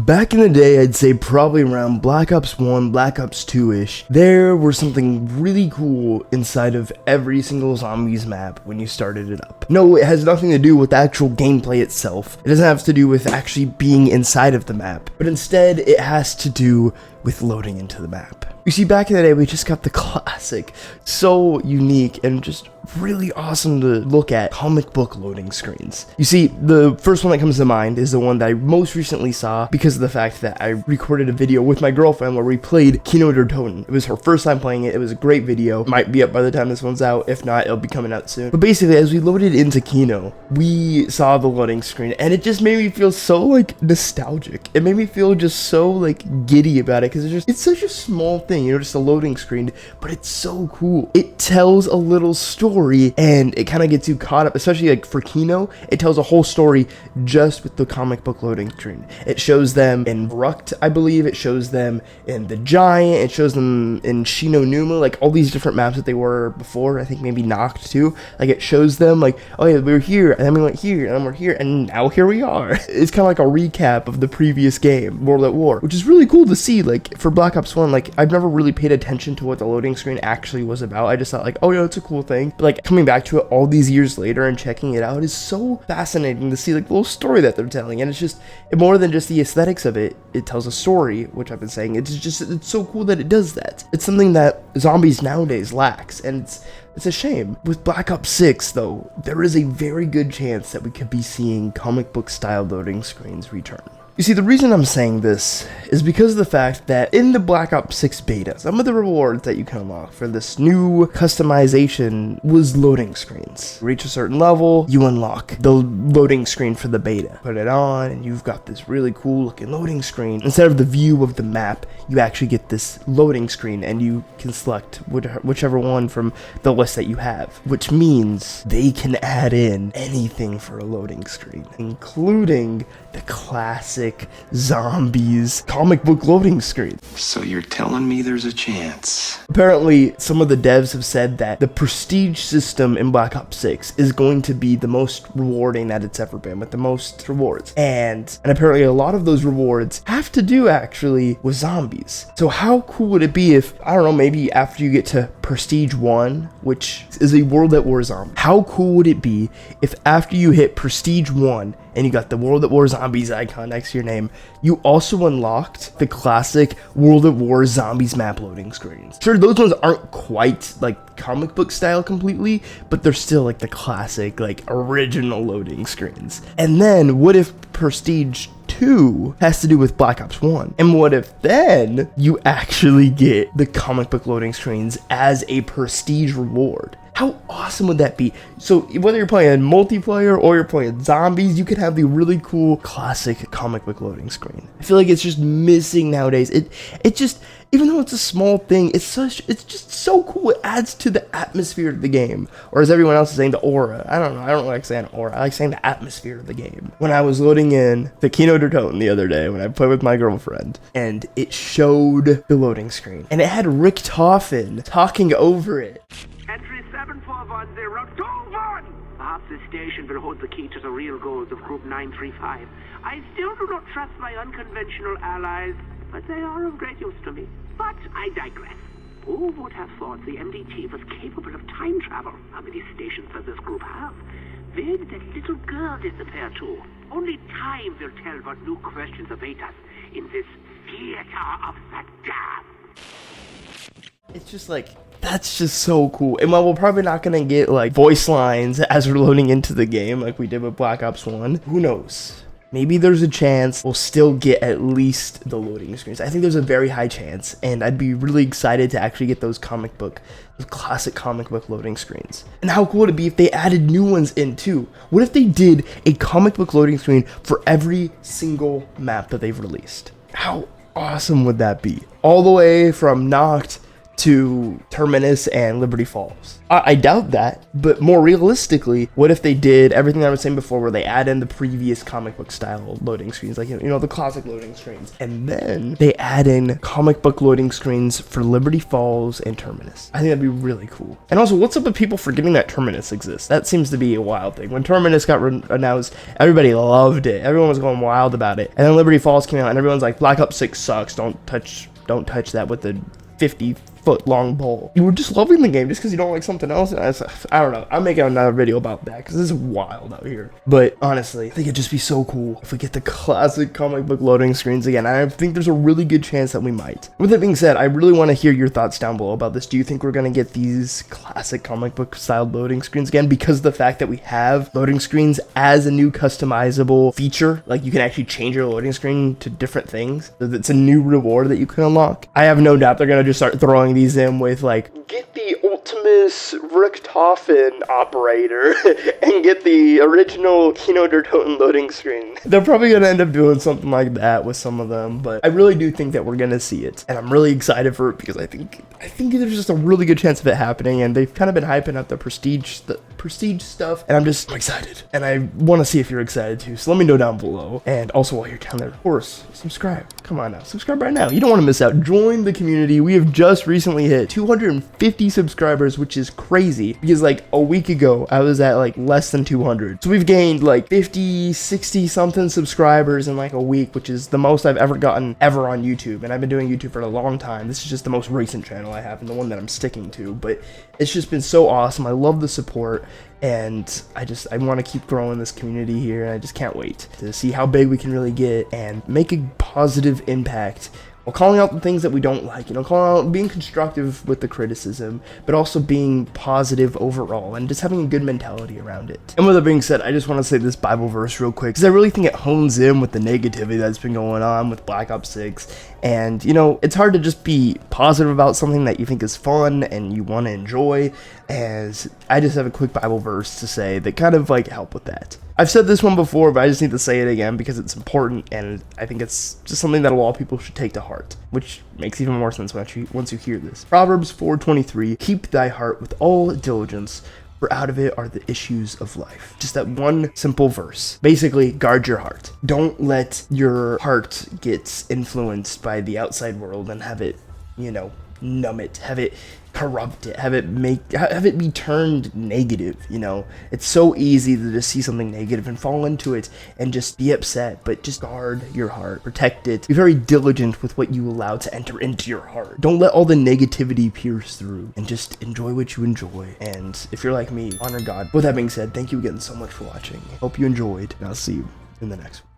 Back in the day, I'd say probably around Black Ops 1, Black Ops 2-ish, there was something really cool inside of every single zombies map when you started it up. No, it has nothing to do with the actual gameplay itself. It doesn't have to do with actually being inside of the map, but instead it has to do with loading into the map. You see, back in the day, we just got the classic, so unique and just really awesome to look at comic book loading screens. You see, the first one that comes to mind is the one that I most recently saw because of the fact that I recorded a video with my girlfriend where we played Kino der Toten. It was her first time playing it. It was a great video. It might be up by the time this one's out. If not, it'll be coming out soon. But basically, as we loaded into Kino, we saw the loading screen and it just made me feel so like nostalgic. It made me feel just so like giddy about it because it's such a small thing, you know, just a loading screen, but it's so cool. It tells a little story and it kind of gets you caught up, especially like for Kino. It tells a whole story just with the comic book loading screen. It shows them in Rukt, I believe. It shows them in the Giant. It shows them in Shino Numa, like all these different maps that they were before. I think maybe Noct too. Like it shows them like, oh yeah, we were here and then we went here and then we're here and now here we are. It's kind of like a recap of the previous game, World at War, which is really cool to see. Like for Black Ops 1, like I've never really paid attention to what the loading screen actually was about. I just thought like, oh yeah, it's a cool thing. But like coming back to it all these years later and checking it out is so fascinating to see like the little story that they're telling. And it's just more than just the aesthetics of it. It tells a story, which I've been saying. It's so cool that it does that. It's something that zombies nowadays lacks, and it's a shame. With Black Ops 6, though, there is a very good chance that we could be seeing comic book style loading screens return. You see, the reason I'm saying this is because of the fact that in the Black Ops 6 beta, some of the rewards that you can unlock for this new customization was loading screens. Reach a certain level, you unlock the loading screen for the beta. Put it on, and you've got this really cool looking loading screen. Instead of the view of the map, you actually get this loading screen, and you can select whichever one from the list that you have, which means they can add in anything for a loading screen, including the classic zombies comic book loading screen. So you're telling me there's a chance? Apparently, some of the devs have said that the prestige system in Black Ops 6 is going to be the most rewarding that it's ever been, with the most rewards. And apparently a lot of those rewards have to do actually with zombies. So how cool would it be if, I don't know, maybe after you get to Prestige 1, which is a World at War zombie, how cool would it be if after you hit Prestige 1 and you got the World at War Zombies icon next to your name, you also unlocked the classic World at War Zombies map loading screens. Sure, those ones aren't quite like comic book style completely, but they're still like the classic, like original loading screens. And then what if Prestige 2 has to do with Black Ops 1? And what if then you actually get the comic book loading screens as a prestige reward? How awesome would that be? So whether you're playing multiplayer or you're playing zombies, you could have the really cool classic comic book loading screen. I feel like it's just missing nowadays. It just, even though it's a small thing, it's just so cool. It adds to the atmosphere of the game. Or as everyone else is saying, the aura. I don't know. I don't like saying aura. I like saying the atmosphere of the game. When I was loading in the Kino der Toten the other day, when I played with my girlfriend, and it showed the loading screen, and it had Rick Toffin talking over it. Entry 7410 to 1! Perhaps this station will hold the key to the real goals of Group 935. I still do not trust my unconventional allies, but they are of great use to me. But I digress. Who would have thought the MDT was capable of time travel? How many stations does this group have? Where did that little girl disappear to? Only time will tell what new questions await us in this theater of the damned. It's just like, that's just so cool. And while we're probably not gonna get like voice lines as we're loading into the game like we did with Black Ops 1, who knows? Maybe there's a chance we'll still get at least the loading screens. I think there's a very high chance, and I'd be really excited to actually get those classic comic book loading screens. And how cool would it be if they added new ones in too? What if they did a comic book loading screen for every single map that they've released? How awesome would that be? All the way from Noct to Terminus and Liberty Falls. I doubt that, but more realistically, what if they did everything I was saying before, where they add in the previous comic book style loading screens, like, you know, the classic loading screens, and then they add in comic book loading screens for Liberty Falls and Terminus. I think that'd be really cool. And also, what's up with people forgetting that Terminus exists? That seems to be a wild thing. When Terminus got announced, everybody loved it. Everyone was going wild about it. And then Liberty Falls came out, and everyone's like, Black Ops 6 sucks. Don't touch that with the 50-foot long pole. You were just loving the game just because you don't like something else. And I don't know. I'm making another video about that because this is wild out here. But honestly, I think it'd just be so cool if we get the classic comic book loading screens again. I think there's a really good chance that we might. With that being said, I really want to hear your thoughts down below about this. Do you think we're going to get these classic comic book style loading screens again because of the fact that we have loading screens as a new customizable feature? Like, you can actually change your loading screen to different things. So it's a new reward that you can unlock. I have no doubt they're going to just start throwing these in with, like, get the Optimus Richtofen operator and get the original Kino der Toten loading screen. They're probably going to end up doing something like that with some of them, but I really do think that we're going to see it, and I'm really excited for it because I think there's just a really good chance of it happening, and they've kind of been hyping up the prestige stuff, and I'm excited, and I want to see if you're excited too, so let me know down below. And also, while you're down there, of course, subscribe. Come on now, subscribe right now. You don't want to miss out. Join the community. We have just recently hit 250 subscribers, which is crazy because like a week ago I was at like less than 200, so we've gained like 50, 60 something subscribers in like a week, which is the most I've ever gotten ever on YouTube. And I've been doing YouTube for a long time. This is just the most recent channel I have and the one that I'm sticking to, but it's just been so awesome. I love the support, and I want to keep growing this community here, and I just can't wait to see how big we can really get and make a positive impact while calling out the things that we don't like, you know, calling out, being constructive with the criticism, but also being positive overall and just having a good mentality around it. And with that being said, I just want to say this Bible verse real quick because I really think it hones in with the negativity that's been going on with Black Ops 6. And, you know, it's hard to just be positive about something that you think is fun and you want to enjoy. And I just have a quick Bible verse to say that kind of like help with that. I've said this one before, but I just need to say it again because it's important, and I think it's just something that a lot of people should take to heart, which makes even more sense once you hear this. Proverbs 4:23, keep thy heart with all diligence, for out of it are the issues of life. Just that one simple verse. Basically, guard your heart. Don't let your heart get influenced by the outside world and have it, you know, numb it, have it corrupt it, have it be turned negative. You know, it's so easy to just see something negative and fall into it and just be upset, but just guard your heart, protect it, be very diligent with what you allow to enter into your heart. Don't let all the negativity pierce through, and just enjoy what you enjoy. And if you're like me, honor God. With that being said, thank you again so much for watching. Hope you enjoyed, and I'll see you in the next one.